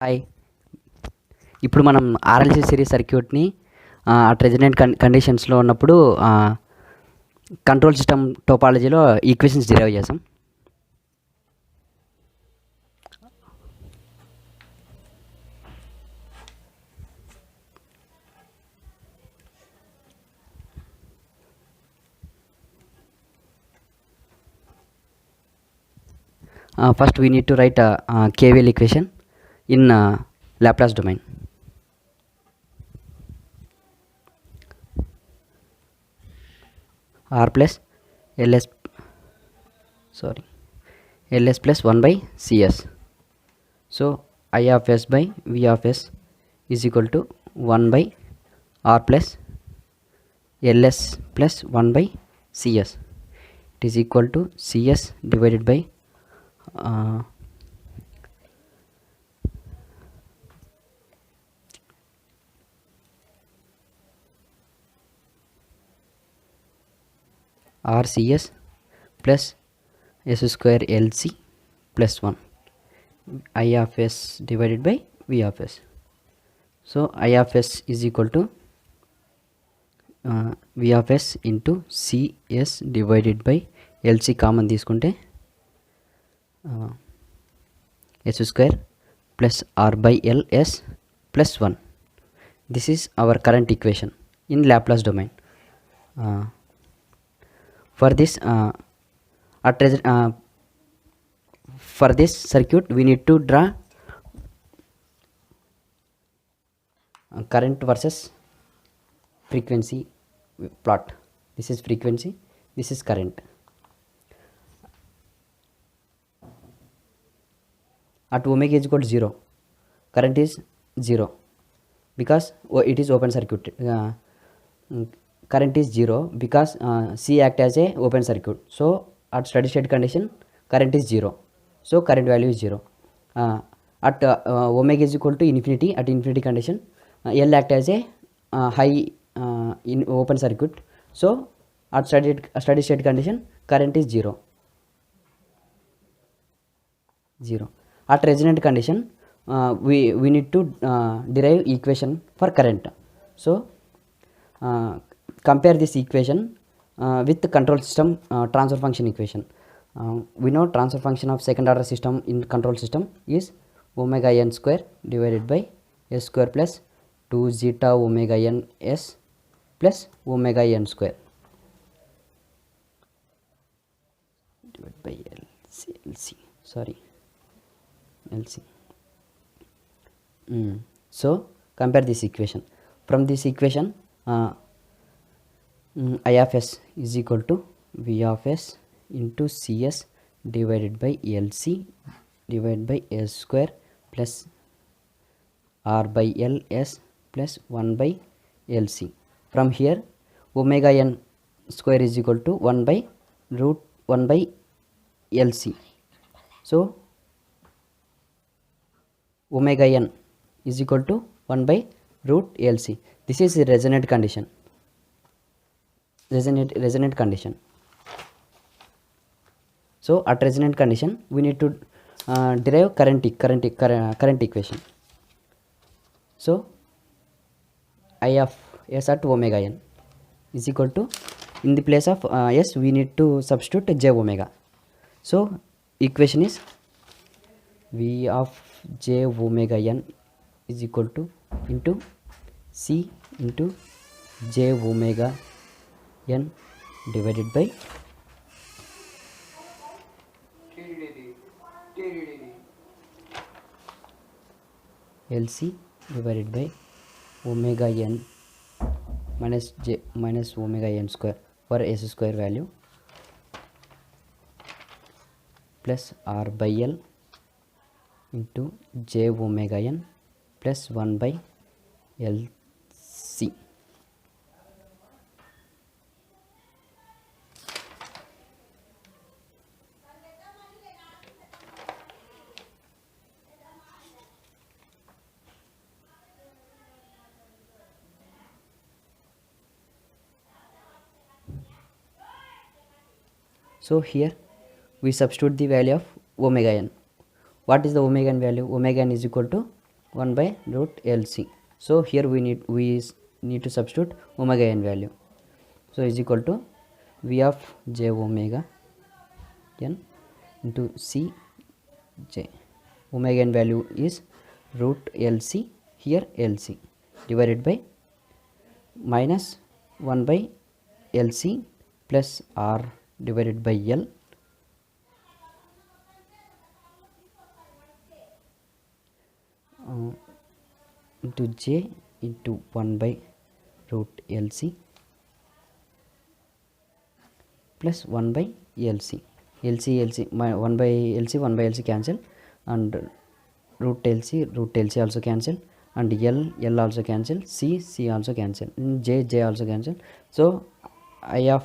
Hi. ఇప్పుడు మనం RLC series సర్క్యూట్ని అట్ రెజొనెంట్ కండిషన్స్లో ఉన్నప్పుడు కంట్రోల్ సిస్టమ్ టోపాలజీలో ఈక్వేషన్స్ డిరైవ్ చేసాం. First we need to write a KVL equation in Laplace domain. R plus ls plus 1 by Cs. So I of s by V of s is equal to 1 by R plus ls plus 1 by Cs. It is equal to Cs divided by RCS plus S square LC plus 1 I of s divided by V of s. So I of s is equal to V of s into CS divided by LC common తీసుకుంటే S square plus R by L S plus 1. This is our current equation in Laplace domain. For this for this circuit we need to draw current versus frequency plot. This is frequency, this is current. At omega is equal to 0, current is 0 because it is open circuit. Current is 0 because C act as a open circuit. So at steady state condition current is 0, so current value is 0. At omega is equal to infinity, at infinity condition L act as a high in open circuit. So at steady state condition current is 0. At resonant condition we need to derive equation for current. So compare this equation with the control system transfer function equation. We know transfer function of second order system in control system is omega n square divided by s square plus 2 zeta omega n s plus omega n square divided by LC. So compare this equation. From this equation I of s is equal to V of s into Cs divided by LC divided by s square plus R by L s plus 1 by LC. From here omega n square is equal to 1 by root 1 by LC. So omega n is equal to 1 by root LC. This is the resonant condition. So at resonant condition we need to derive current equation. So I of s at omega n is equal to, in the place of s we need to substitute j omega. So equation is V of j omega n is equal to into C into j omega n divided by LC divided by omega n minus omega n square for s square value plus R by L into j omega n plus 1 by LC. So here we substitute the value of omega n. What is the omega n value? Omega n is equal to 1 by root LC. So here we need to substitute omega n value. So is equal to V of j omega n into C j. Omega n value is root LC, here LC, divided by minus 1 by LC plus R divided by L into j into 1 by root LC plus 1 by LC. LC 1 by LC cancel, and root LC also cancel, and L also cancel, C also cancel, J also cancel. So I of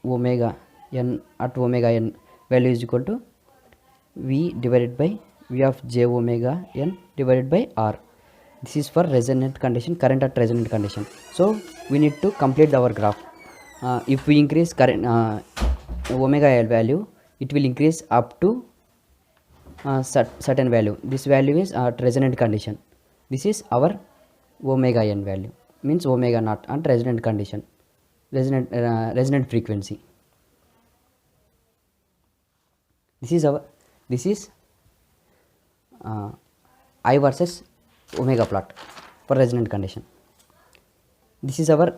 omega n at omega n value is equal to V divided by V of j omega n divided by R. This is for resonant condition, current at resonant condition. So we need to complete our graph. If we increase current omega L value, it will increase up to certain value. This value is at resonant condition. This is our omega n value, means omega naught at resonant condition, resonant frequency. This is I versus omega plot for resonant condition. This is our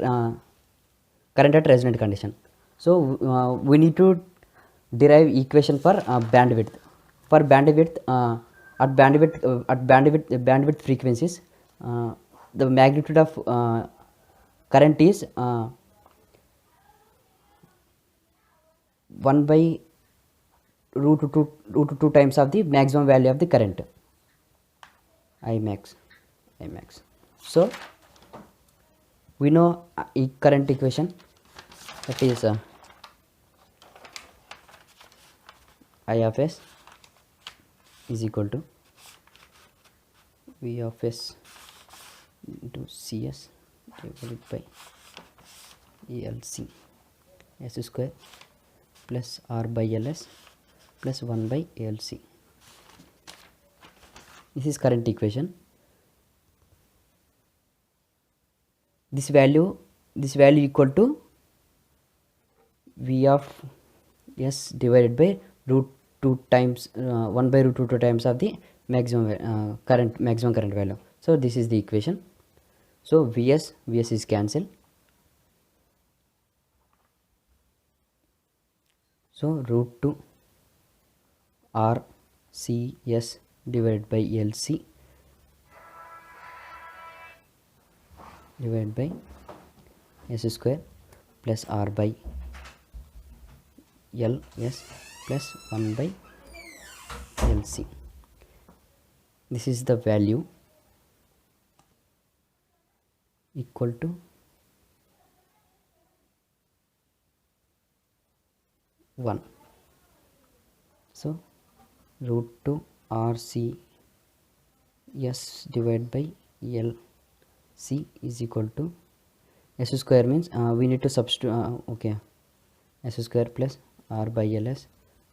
current at resonant condition. So we need to derive equation for bandwidth. For bandwidth, at bandwidth frequencies, the magnitude of current is 1 by root 2 times of the maximum value of the current, I max. So we know current equation, that is I of s is equal to V of s into Cs divided by LC s square plus R by Ls plus 1 by LC. This is current equation. This value equal to V of s divided by root 2 times 1 by root 2 times of the maximum current value. So this is the equation. So Vs is cancelled. So root 2 R C S divided by LC divided by s square plus R by Ls plus 1 by LC. This is the value equal to 1. So root 2 RC S divided by LC is equal to s square, means we need to substitute okay, s square plus R by Ls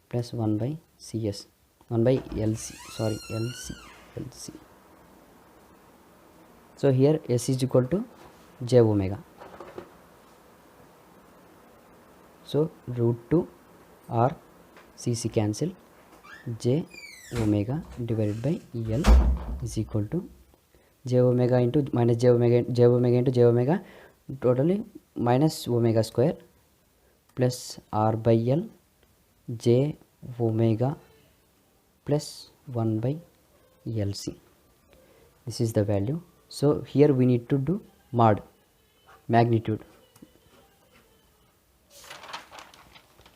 plus 1 by Cs, 1 by LC, sorry, LC. So here S is equal to j omega. So root 2 R CC cancel, j omega divided by L is equal to j omega into minus j omega into j omega, totally minus omega square plus R by L j omega plus 1 by LC. This is the value. So here we need to do mod magnitude.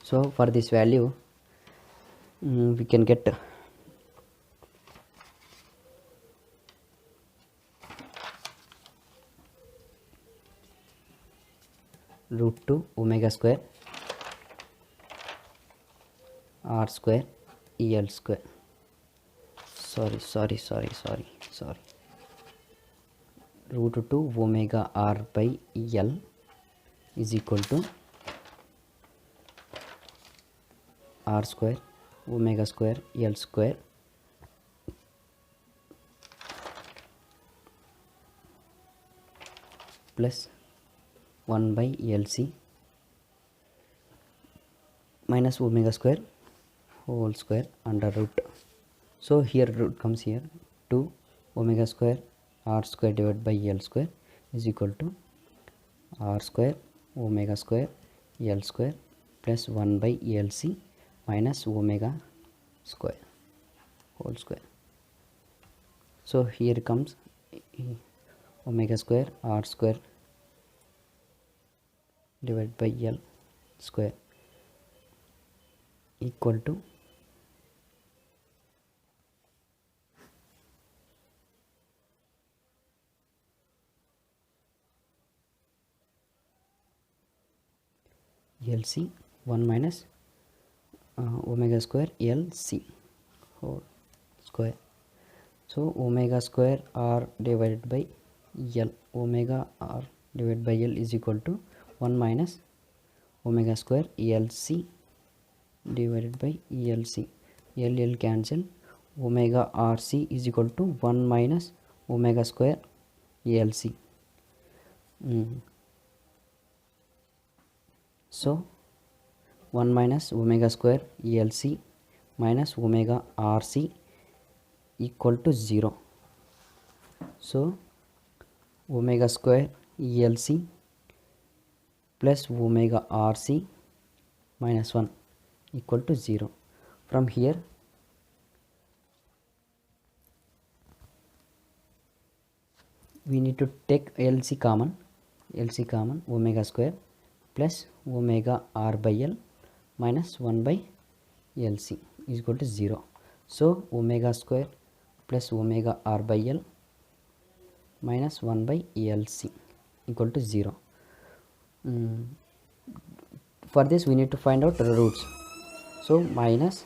So for this value we can get root 2 omega square R square EL square, sorry, root 2 omega R by L is equal to R square omega square L square plus 1 by LC minus omega square whole square under root. So here root comes here, 2 omega square r square divided by L square is equal to r square omega square L square plus 1 by LC minus omega square whole square. So here comes omega square r square divided by L square equal to LC 1 minus omega square LC whole square. So omega square r divided by L, omega r divided by L is equal to 1 minus omega square LC divided by LC. L cancel, omega RC is equal to 1 minus omega square LC. So 1 minus omega square LC minus omega RC equal to 0. So omega square LC plus omega RC minus 1 equal to 0. From here we need to take LC common, omega square plus omega r by L minus 1 by LC is equal to 0. So omega square plus omega r by L minus 1 by LC equal to 0. For this we need to find out the roots. So minus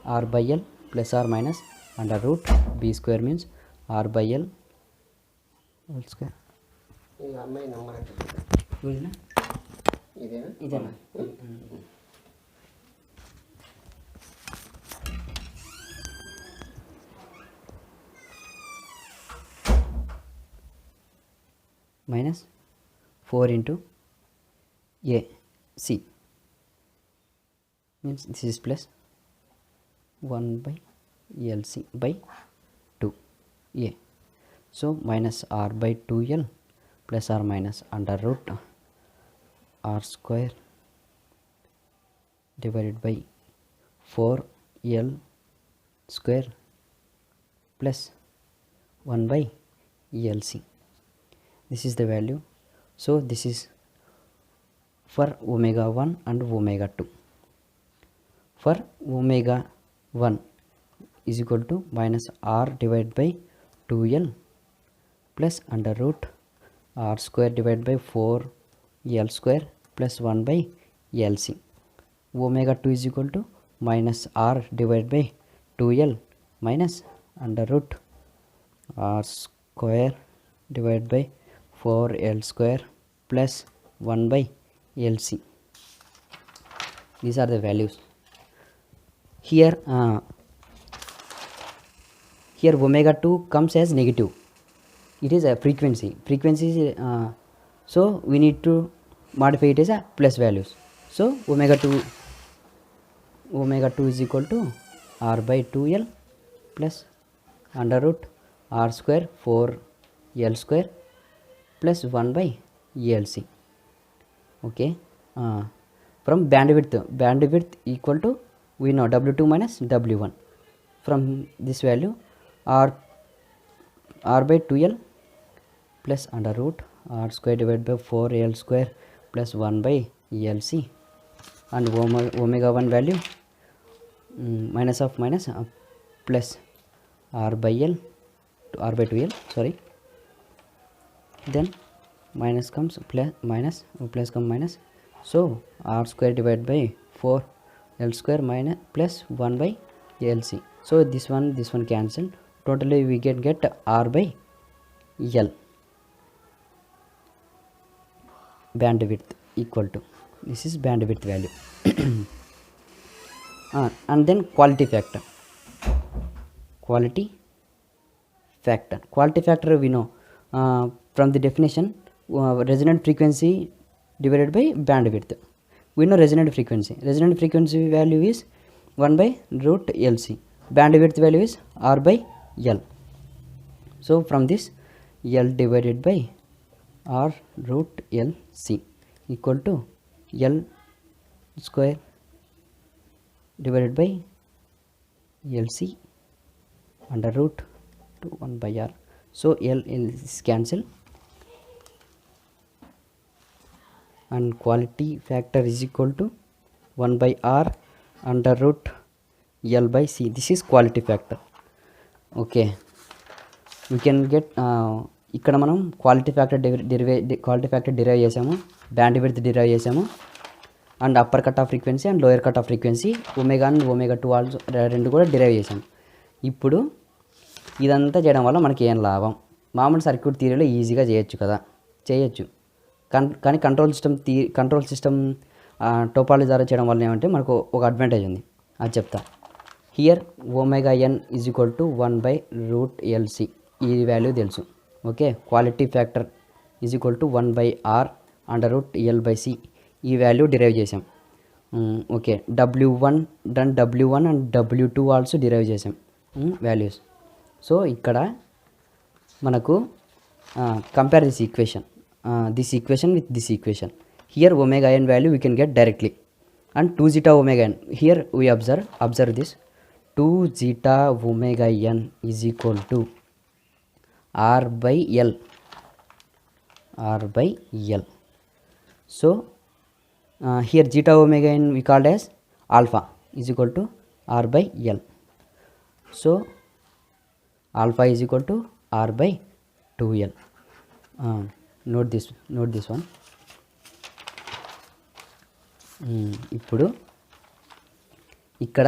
r by L plus or minus under root b square means r by L whole square. ఇదేనా minus 4 into a c means this is plus 1 by LC by 2 a. So minus r by 2L plus or minus under root r square divided by 4L square plus 1 by LC. This is the value. So this is for omega 1 and omega 2. For omega 1 is equal to minus r divided by 2L plus under root r square divided by 4L square plus 1 by LC. Omega 2 is equal to minus r divided by 2L minus under root r square divided by 4L square plus 1 by LC. These are the values. Here omega 2 comes as negative. It is a frequency. So we need to modify it as a plus values. So omega 2 is equal to r by 2L plus under root r square 4L square plus 1 by LC. Okay. From bandwidth equal to, we know W2 minus W1. From this value r by 2L plus under root r square divided by 4L square plus 1 by LC, and omega 1 value minus of minus plus r by 2L, sorry, then minus comes plus come minus, so r square divided by 4L square minus plus 1 by LC. So this one cancel, totally we get r by L bandwidth equal to, this is bandwidth value. And then quality factor we know from the definition, resonant frequency divided by bandwidth. We know resonant frequency value is 1 by root LC, bandwidth value is R by L. So from this, L divided by R root LC equal to L square divided by LC under root to 1 by R. So L is cancel, and quality factor is equal to 1 by R under root L by C. This is quality factor. Okay, we can get ఇక్కడ మనం quality factor derive చేసాము, band width derive చేసాము, and upper cut off frequency and lower cut off frequency omega and omega 2 also రెండు కూడా derive చేసాము. ఇప్పుడు ఇదంతా చేయడం వల్ల మనకి ఏం లాభం? మామూలు సర్క్యూట్ థియరీలో ఈజీగా చేయొచ్చు కదా, చేయొచ్చు. కానీ కంట్రోల్ సిస్టమ్ టోపాలజీ ద్వారా చేయడం వల్ల ఏమంటే మనకు ఒక అడ్వాంటేజ్ ఉంది, అది చెప్తా. Here omega N is equal to 1 by root LC, ఈ వాల్యూ తెలుసు. Okay, quality factor is equal to 1 by R under root L by C, ఈ వాల్యూ డిరైవ్ చేసాం. Okay, W1 and W2 also derive చేసాం values. So ఇక్కడ మనకు compare this equation with this equation. Here omega n value we can get directly, and 2 zeta omega n. Here we observe this 2 zeta omega n is equal to R by L. So here zeta omega n we called as alpha is equal to R by L. So alpha is equal to R by 2L. Note this one. ఇప్పుడు ఇక్కడ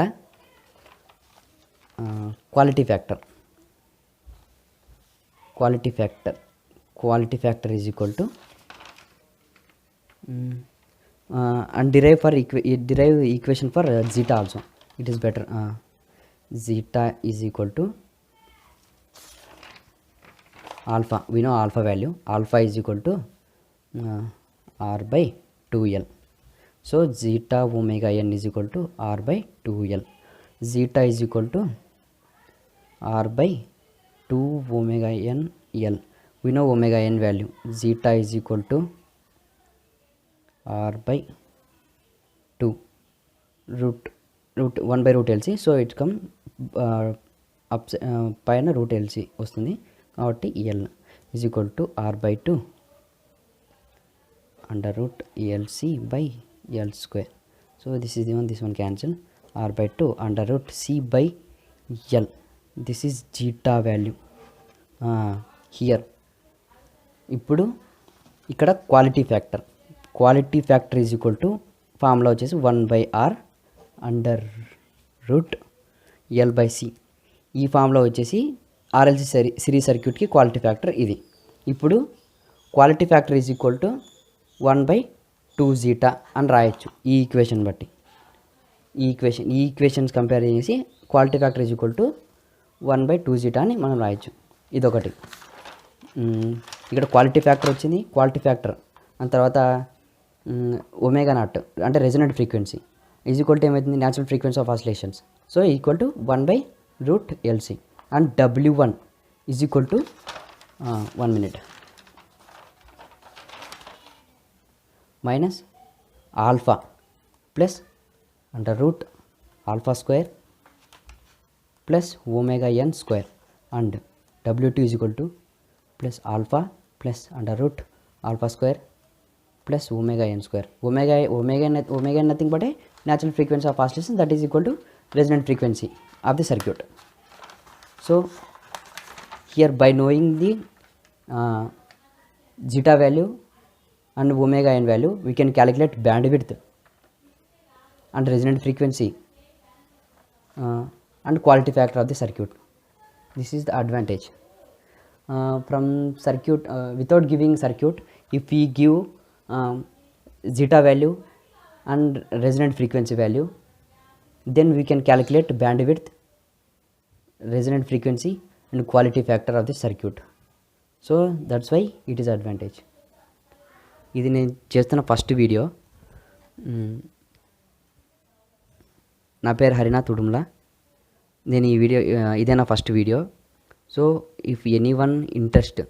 quality factor is equal to and derive equation for zeta also. It is better. Zeta is equal to alpha. We know alpha value. Alpha is equal to R by 2L. So zeta omega n is equal to R by 2L. Zeta is equal to R by 2 omega n L. We know omega n value. Zeta is equal to R by 2 root 1 by root LC. So it come పైన root LC వస్తుంది కాబట్టి L is equal to R by 2 under root LC by L square. So this one cancel. R by 2 under root C by L. This is zeta value here. ఇప్పుడు ఇక్కడ quality factor is equal to formula వచ్చేసి 1 by R under root L by C. ఈ formula వచ్చేసి RLC series సర్క్యూట్కి quality factor ఇది. ఇప్పుడు quality factor is equal to 1 by 2 zeta అని రాయొచ్చు ఈ ఈక్వేషన్ బట్టి. ఈ ఈక్వేషన్స్ కంపేర్ చేసి quality factor is equal to 1 by 2 zeta అని మనం రాయొచ్చు. ఇదొకటి. ఇక్కడ క్వాలిటీ ఫ్యాక్టర్ వచ్చింది. క్వాలిటీ ఫ్యాక్టర్ అండ్ తర్వాత ఒమేగా నాట్ అంటే రెజొనెంట్ ఫ్రీక్వెన్సీ ఈజ్ ఈక్వల్ టు ఏమవుతుంది? Natural frequency of oscillations. So equal to 1 by root LC. And W1 is equal to 1 minute minus alpha plus under root alpha square plus omega N square. And W2 is equal to plus alpha plus under root alpha square plus omega n square. Omega n nothing but a natural frequency of oscillation, that is equal to resonant frequency of the circuit. So here by knowing the zeta value and omega n value, we can calculate bandwidth and resonant frequency and quality factor of the circuit. This is the advantage from circuit. Without giving circuit, if we give zeta value and resonant frequency value, then we can calculate bandwidth, resonant frequency and quality factor of the circuit. So that's why it is advantage. ఇది నేను చేస్తున్న first video. నా పేరు హరినాథ్ ఉడుమ్లా. నేను ఈ video ఇదే నా first video. So if any one interest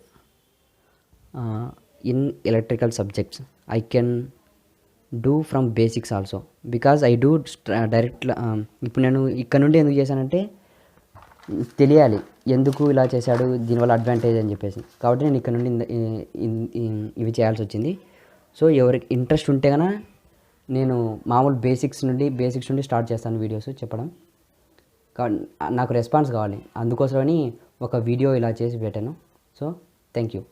in electrical subjects I can do from basics also, because I do direct. ఇప్పుడు నేను ఇక్కడ నుండి ఎందుకు చేశానంటే తెలియాలి ఎందుకు ఇలా చేశాడు, దీనివల్ల అడ్వాంటేజ్ అని చెప్పేసి. కాబట్టి నేను ఇక్కడ నుండి ఇవి చేయాల్సి వచ్చింది. సో ఎవరికి ఇంట్రెస్ట్ ఉంటే కనుక నేను మామూలు బేసిక్స్ నుండి స్టార్ట్ చేస్తాను వీడియోస్ చెప్పడం. నాకు రెస్పాన్స్ కావాలి, అందుకోసమని ఒక వీడియో ఇలా చేసి పెట్టాను. So thank you.